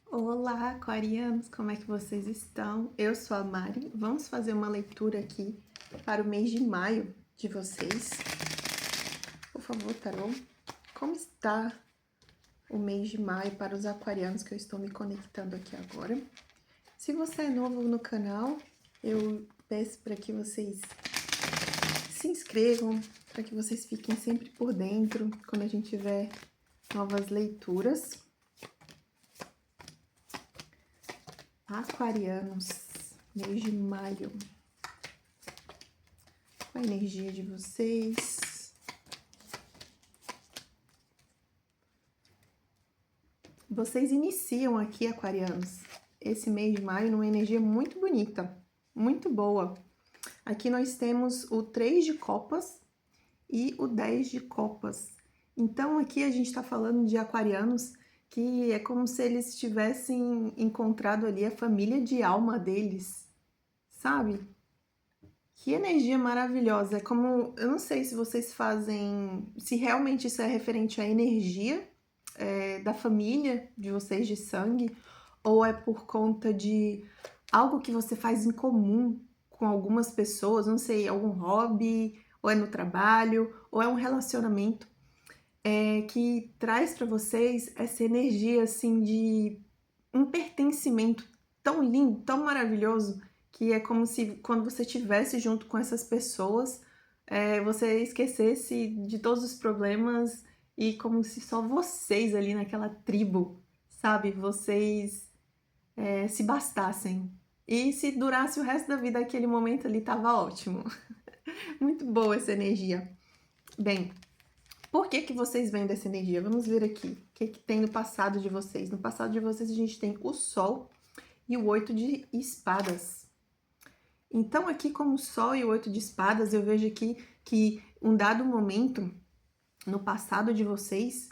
Olá, aquarianos, como é que vocês estão? Eu sou a Mari. Vamos fazer uma leitura aqui para o mês de maio de vocês. Por favor, tarô, como está o mês de maio para os aquarianos que eu estou me conectando aqui agora? Se você é novo no canal, eu peço para que vocês se inscrevam, para que vocês fiquem sempre por dentro quando a gente tiver novas leituras. Aquarianos, mês de maio. Qual a energia de vocês? Vocês iniciam aqui, aquarianos, esse mês de maio numa energia muito bonita, muito boa. Aqui nós temos o 3 de copas e o 10 de copas. Então aqui a gente está falando de aquarianos que é como se eles tivessem encontrado ali a família de alma deles, sabe? Que energia maravilhosa. É como, eu não sei se vocês fazem, se realmente isso é referente à energia da família de vocês de sangue, ou é por conta de algo que você faz em comum com algumas pessoas, não sei, algum hobby, ou é no trabalho, ou é um relacionamento que traz para vocês essa energia assim de um pertencimento tão lindo, tão maravilhoso, que é como se quando você estivesse junto com essas pessoas, você esquecesse de todos os problemas e como se só vocês ali naquela tribo, sabe? Vocês se bastassem. E se durasse o resto da vida, aquele momento ali tava ótimo. Muito boa essa energia. Bem, por que vocês vêm dessa energia? Vamos ver aqui. O que tem no passado de vocês? No passado de vocês a gente tem o Sol e o 8 de espadas. Então aqui como o Sol e o 8 de espadas, eu vejo aqui que um dado momento no passado de vocês,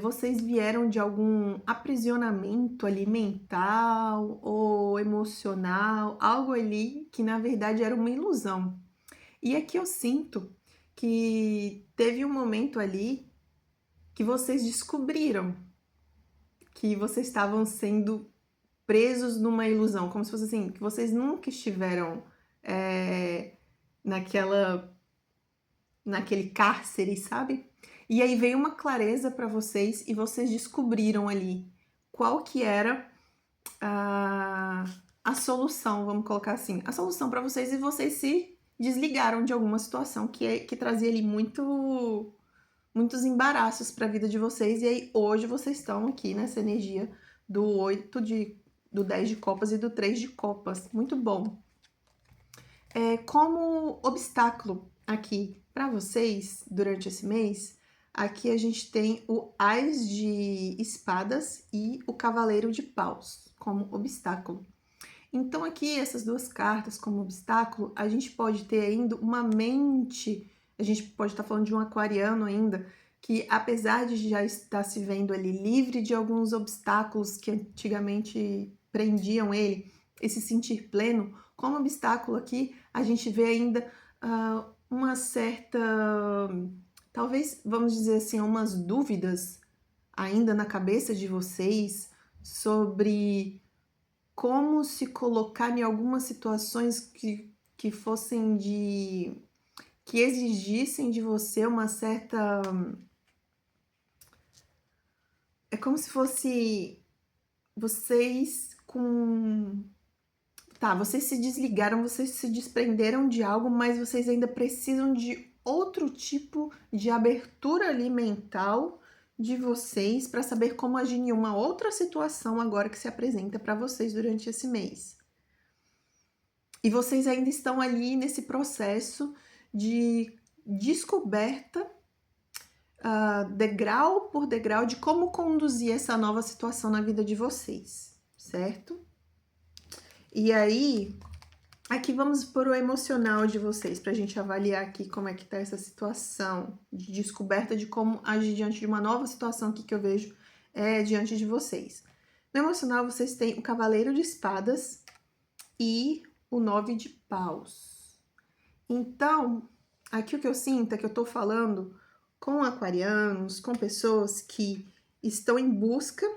vocês vieram de algum aprisionamento ali mental ou emocional, algo ali que na verdade era uma ilusão. E aqui eu sinto que teve um momento ali que vocês descobriram que vocês estavam sendo presos numa ilusão, como se fosse assim, que vocês nunca estiveram naquele cárcere, sabe? E aí veio uma clareza para vocês e vocês descobriram ali qual que era a solução, vamos colocar assim, a solução para vocês, e vocês se desligaram de alguma situação que trazia ali muitos embaraços para a vida de vocês, e aí hoje vocês estão aqui nessa energia do 10 de copas e do 3 de copas. Muito bom. Como obstáculo aqui para vocês durante esse mês, aqui a gente tem o Ás de espadas e o Cavaleiro de paus como obstáculo. Então aqui essas duas cartas como obstáculo, a gente pode ter ainda uma mente, a gente pode estar falando de um aquariano ainda, que apesar de já estar se vendo ali livre de alguns obstáculos que antigamente prendiam ele, e se sentir pleno, como obstáculo aqui a gente vê ainda uma certa, talvez vamos dizer assim, umas dúvidas ainda na cabeça de vocês sobre como se colocar em algumas situações que fossem que exigissem de você uma certa. É como se fosse vocês com. Tá, vocês se desligaram, vocês se desprenderam de algo, mas vocês ainda precisam de outro tipo de abertura ali mental de vocês para saber como agir em uma outra situação agora que se apresenta para vocês durante esse mês. E vocês ainda estão ali nesse processo de descoberta, degrau por degrau, de como conduzir essa nova situação na vida de vocês, certo? E aí, aqui vamos por o emocional de vocês, para a gente avaliar aqui como é que tá essa situação de descoberta de como agir diante de uma nova situação aqui que eu vejo diante de vocês. No emocional, vocês têm o Cavaleiro de Espadas e o 9 de paus. Então, aqui o que eu sinto é que eu tô falando com aquarianos, com pessoas que estão em busca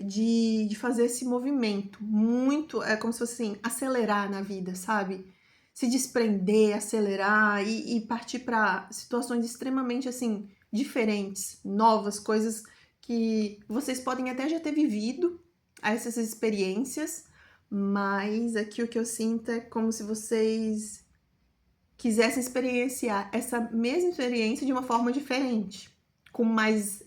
de fazer esse movimento muito, é como se fosse assim, acelerar na vida, sabe? Se desprender, acelerar e partir para situações extremamente assim diferentes, novas, coisas que vocês podem até já ter vivido essas experiências, mas aqui o que eu sinto é como se vocês quisessem experienciar essa mesma experiência de uma forma diferente, com mais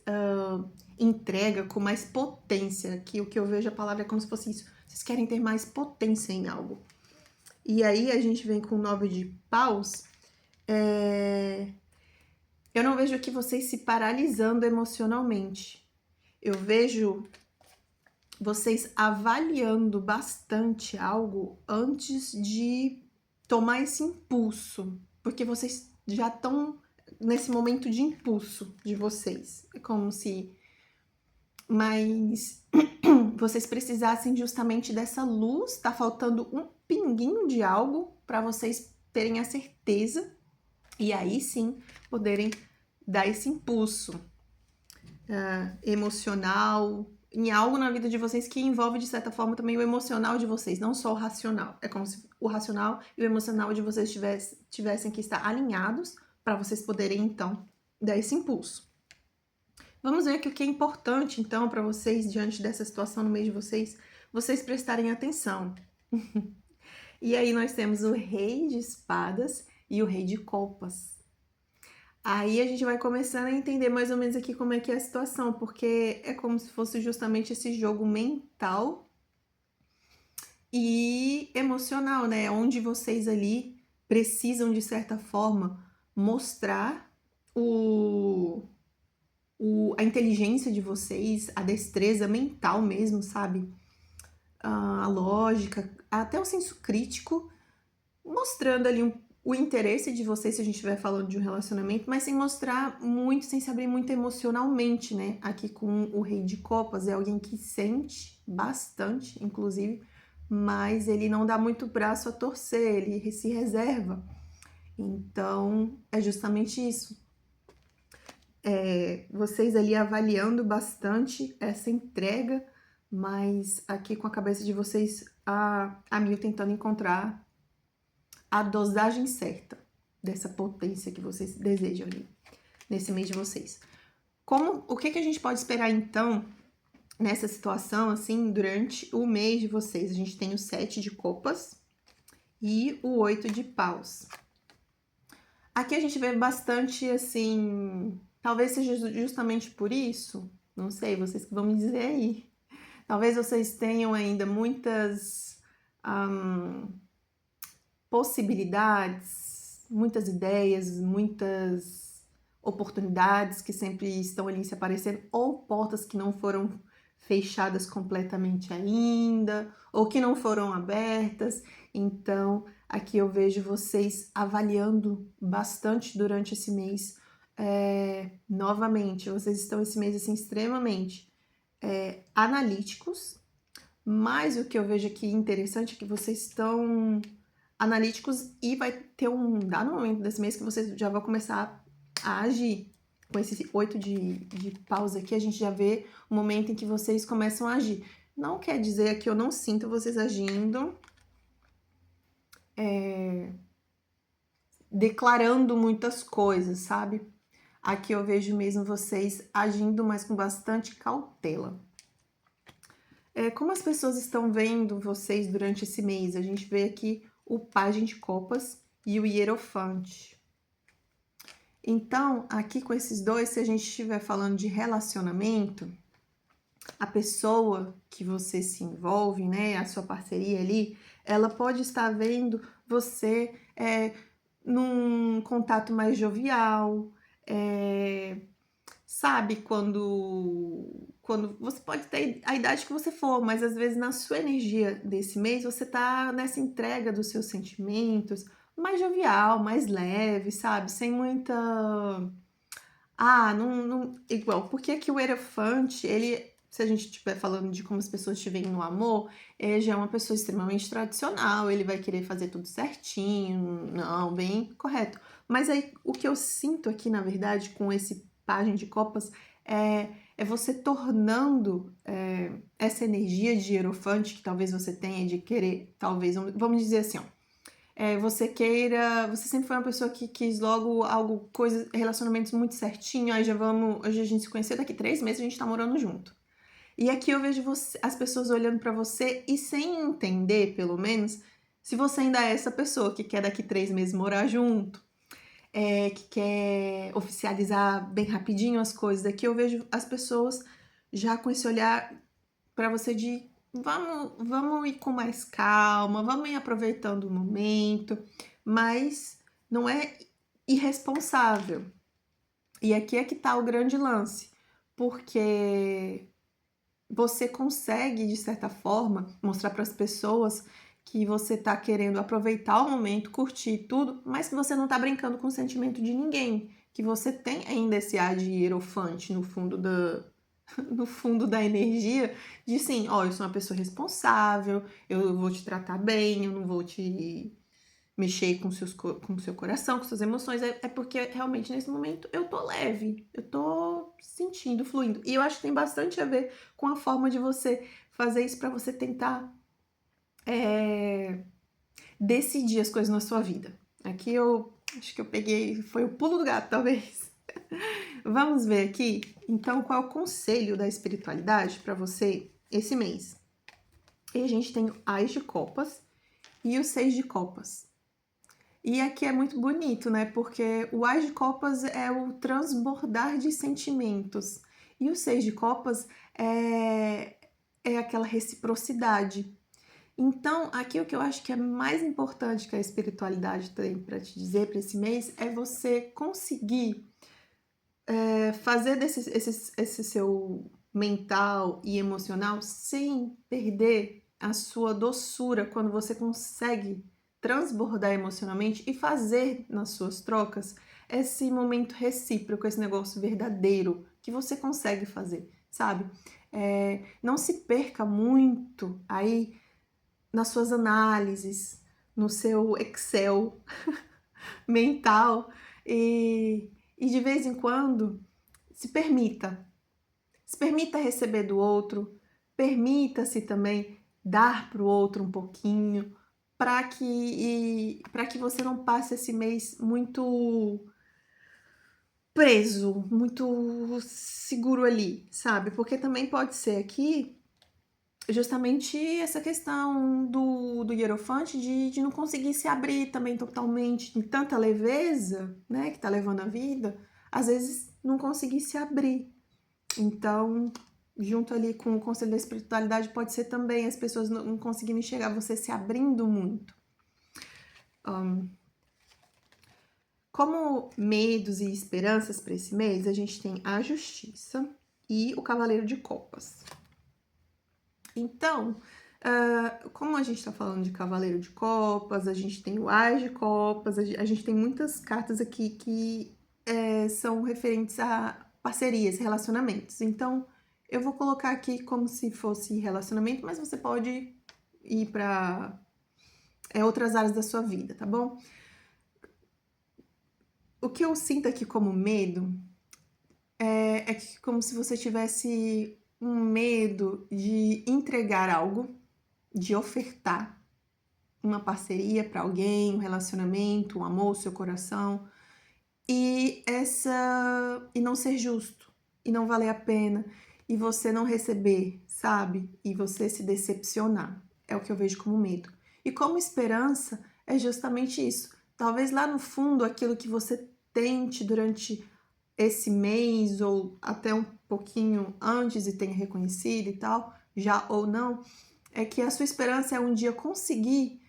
entrega, com mais potência, que o que eu vejo a palavra é como se fosse isso. Vocês querem ter mais potência em algo. E aí a gente vem com o 9 de paus. Eu não vejo aqui vocês se paralisando emocionalmente. Eu vejo vocês avaliando bastante algo antes de tomar esse impulso. Porque vocês já estão nesse momento de impulso de vocês. É como se... Mas vocês precisassem justamente dessa luz, tá faltando um pinguinho de algo para vocês terem a certeza e aí sim poderem dar esse impulso emocional em algo na vida de vocês que envolve de certa forma também o emocional de vocês, não só o racional. É como se o racional e o emocional de vocês tivessem que estar alinhados para vocês poderem então dar esse impulso. Vamos ver aqui o que é importante, então, para vocês, diante dessa situação no meio de vocês prestarem atenção. E aí nós temos o Rei de Espadas e o Rei de Copas. Aí a gente vai começando a entender mais ou menos aqui como é que é a situação, porque é como se fosse justamente esse jogo mental e emocional, né? Onde vocês ali precisam, de certa forma, mostrar a inteligência de vocês, a destreza mental mesmo, sabe? A lógica, até o senso crítico, mostrando ali o interesse de vocês, se a gente estiver falando de um relacionamento, mas sem mostrar muito, sem se abrir muito emocionalmente, né? Aqui com o Rei de Copas, é alguém que sente bastante, inclusive, mas ele não dá muito braço a torcer, ele se reserva. Então, é justamente isso. Vocês ali avaliando bastante essa entrega, mas aqui com a cabeça de vocês, a mil tentando encontrar a dosagem certa dessa potência que vocês desejam ali, nesse mês de vocês. O que a gente pode esperar, então, nessa situação, assim, durante o mês de vocês? A gente tem o 7 de copas e o 8 de paus. Aqui a gente vê bastante, assim, talvez seja justamente por isso, não sei, vocês que vão me dizer aí. Talvez vocês tenham ainda muitas possibilidades, muitas ideias, muitas oportunidades que sempre estão ali se aparecendo, ou portas que não foram fechadas completamente ainda, ou que não foram abertas. Então, aqui eu vejo vocês avaliando bastante durante esse mês. Novamente, vocês estão esse mês assim extremamente analíticos, mas o que eu vejo aqui interessante é que vocês estão analíticos e vai ter um dado momento desse mês que vocês já vão começar a agir. Com esse 8 de paus aqui, a gente já vê o momento em que vocês começam a agir. Não quer dizer que eu não sinto vocês agindo, declarando muitas coisas, sabe? Aqui eu vejo mesmo vocês agindo, mas com bastante cautela. Como as pessoas estão vendo vocês durante esse mês? A gente vê aqui o Pajem de Copas e o Hierofante. Então, aqui com esses dois, se a gente estiver falando de relacionamento, a pessoa que você se envolve, né, a sua parceria ali, ela pode estar vendo você num contato mais jovial, sabe, quando você pode ter a idade que você for, mas às vezes na sua energia desse mês, você tá nessa entrega dos seus sentimentos, mais jovial, mais leve, sabe, sem muita... não... Igual, porque aqui o Hierofante, ele, se a gente estiver falando de como as pessoas te veem no amor, ele já é uma pessoa extremamente tradicional, ele vai querer fazer tudo certinho, não, bem correto. Mas aí, o que eu sinto aqui, na verdade, com esse Pajem de Copas, é você tornando essa energia de hierofante que talvez você tenha de querer, talvez, vamos dizer assim, ó, você sempre foi uma pessoa que quis logo algo, coisas, relacionamentos muito certinho, aí hoje a gente se conheceu, daqui 3 meses a gente tá morando junto. E aqui eu vejo as pessoas olhando pra você e sem entender, pelo menos, se você ainda é essa pessoa que quer daqui 3 meses morar junto, que quer oficializar bem rapidinho as coisas. Aqui eu vejo as pessoas já com esse olhar pra você de vamos ir com mais calma, vamos ir aproveitando o momento, mas não é irresponsável. E aqui é que tá o grande lance, porque você consegue, de certa forma, mostrar para as pessoas que você tá querendo aproveitar o momento, curtir tudo, mas que você não tá brincando com o sentimento de ninguém, que você tem ainda esse ar de hierofante no fundo no fundo da energia, de sim, ó, eu sou uma pessoa responsável, eu vou te tratar bem, eu não vou te mexer com o seu coração, com suas emoções, é porque realmente nesse momento eu tô leve, eu tô sentindo, fluindo. E eu acho que tem bastante a ver com a forma de você fazer isso para você tentar decidir as coisas na sua vida. Aqui eu acho que eu peguei, foi o pulo do gato, talvez. Vamos ver aqui, então, qual é o conselho da espiritualidade para você esse mês. E a gente tem o Ás de Copas e o Seis de Copas. E aqui é muito bonito, né? Porque o Ás de Copas é o transbordar de sentimentos. E o Seis de Copas é aquela reciprocidade. Então, aqui o que eu acho que é mais importante que a espiritualidade tem para te dizer para esse mês é você conseguir fazer esse seu mental e emocional sem perder a sua doçura quando você consegue transbordar emocionalmente e fazer nas suas trocas esse momento recíproco, esse negócio verdadeiro que você consegue fazer, sabe? Não se perca muito aí nas suas análises, no seu Excel mental e de vez em quando se permita receber do outro, permita-se também dar para o outro um pouquinho, para que você não passe esse mês muito preso, muito seguro ali, sabe? Porque também pode ser aqui justamente essa questão do hierofante de não conseguir se abrir também totalmente, em tanta leveza, né, que tá levando a vida, às vezes não conseguir se abrir. Então, junto ali com o conselho da espiritualidade, pode ser também as pessoas não conseguindo enxergar você se abrindo muito. Como medos e esperanças para esse mês, a gente tem a justiça e o cavaleiro de copas. Então, como a gente tá falando de cavaleiro de copas, a gente tem o Ás de copas, a gente tem muitas cartas aqui que são referentes a parcerias, relacionamentos. Então, eu vou colocar aqui como se fosse relacionamento, mas você pode ir para outras áreas da sua vida, tá bom? O que eu sinto aqui como medo é que como se você tivesse um medo de entregar algo, de ofertar uma parceria para alguém, um relacionamento, um amor, seu coração, e não ser justo, e não valer a pena, e você não receber, sabe? E você se decepcionar. É o que eu vejo como medo. E como esperança é justamente isso. Talvez lá no fundo aquilo que você tente durante esse mês ou até um pouquinho antes e tenha reconhecido e tal, já ou não, é que a sua esperança é um dia conseguir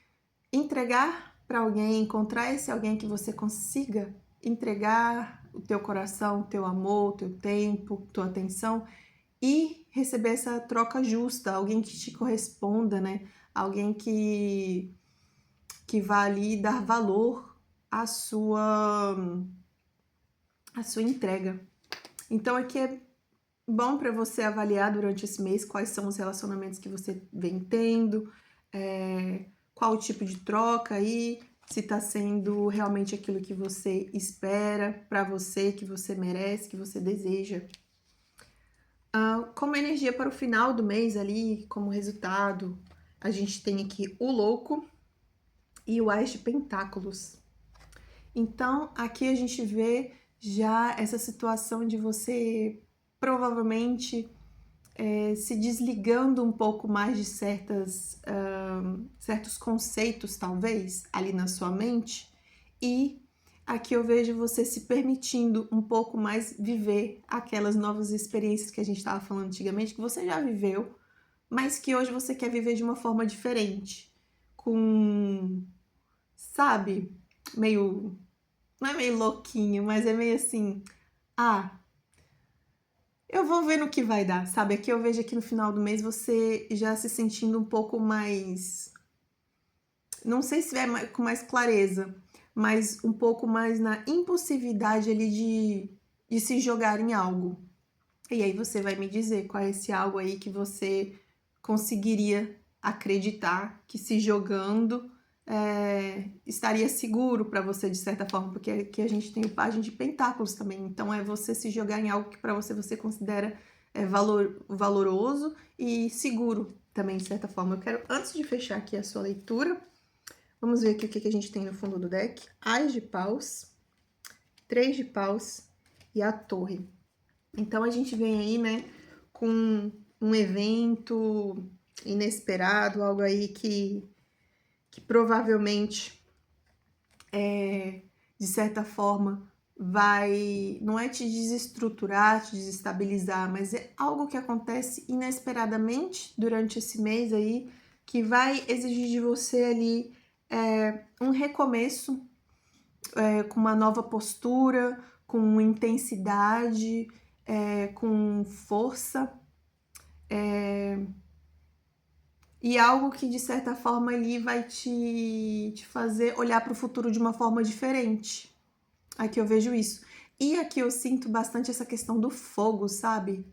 entregar para alguém, encontrar esse alguém que você consiga entregar o teu coração, o teu amor, o teu tempo, tua atenção e receber essa troca justa, alguém que te corresponda, né? Alguém que vá ali dar valor à sua entrega. Então aqui é bom para você avaliar durante esse mês quais são os relacionamentos que você vem tendo, qual o tipo de troca aí, se tá sendo realmente aquilo que você espera para você, que você merece, que você deseja. Como energia para o final do mês ali, como resultado, a gente tem aqui o louco e o Ás de Pentáculos. Então, aqui a gente vê já essa situação de você provavelmente se desligando um pouco mais de certos conceitos, talvez, ali na sua mente. E aqui eu vejo você se permitindo um pouco mais viver aquelas novas experiências que a gente estava falando antigamente, que você já viveu, mas que hoje você quer viver de uma forma diferente. Com, sabe, meio. Não é meio louquinho, mas é meio assim. Ah, eu vou ver no que vai dar, sabe? Aqui eu vejo aqui no final do mês você já se sentindo um pouco mais. Não sei se é com mais clareza, mas um pouco mais na impulsividade ali de se jogar em algo. E aí você vai me dizer qual é esse algo aí que você conseguiria acreditar que se jogando estaria seguro para você de certa forma, porque aqui a gente tem o Pajem de Pentáculos também, então é você se jogar em algo que para você considera valoroso e seguro também de certa forma. Eu quero, antes de fechar aqui a sua leitura, vamos ver aqui o que a gente tem no fundo do deck. Ás de Paus, 3 de Paus e a Torre. Então a gente vem aí, né, com um evento inesperado, algo aí que provavelmente, de certa forma, vai, não é te desestruturar, te desestabilizar, mas é algo que acontece inesperadamente durante esse mês aí, que vai exigir de você ali um recomeço, com uma nova postura, com intensidade, com força, e algo que de certa forma ali vai te fazer olhar para o futuro de uma forma diferente. Aqui eu vejo isso. E aqui eu sinto bastante essa questão do fogo, sabe?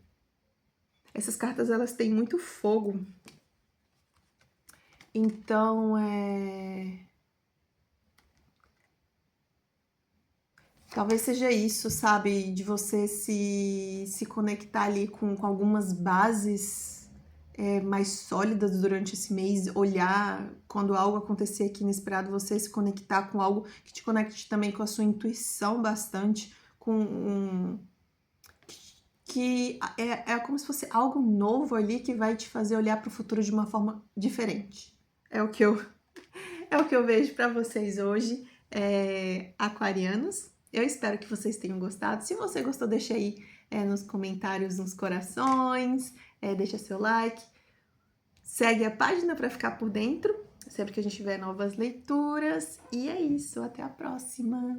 Essas cartas elas têm muito fogo. Então talvez seja isso, sabe? De você se conectar ali com algumas bases mais sólidas durante esse mês, olhar quando algo acontecer aqui inesperado, você se conectar com algo que te conecte também com a sua intuição bastante, que é como se fosse algo novo ali que vai te fazer olhar para o futuro de uma forma diferente. É o que eu, é o que eu vejo para vocês hoje, aquarianos. Eu espero que vocês tenham gostado. Se você gostou, deixa aí nos comentários, nos corações, deixa seu like. Segue a página para ficar por dentro, sempre que a gente tiver novas leituras. E é isso, até a próxima!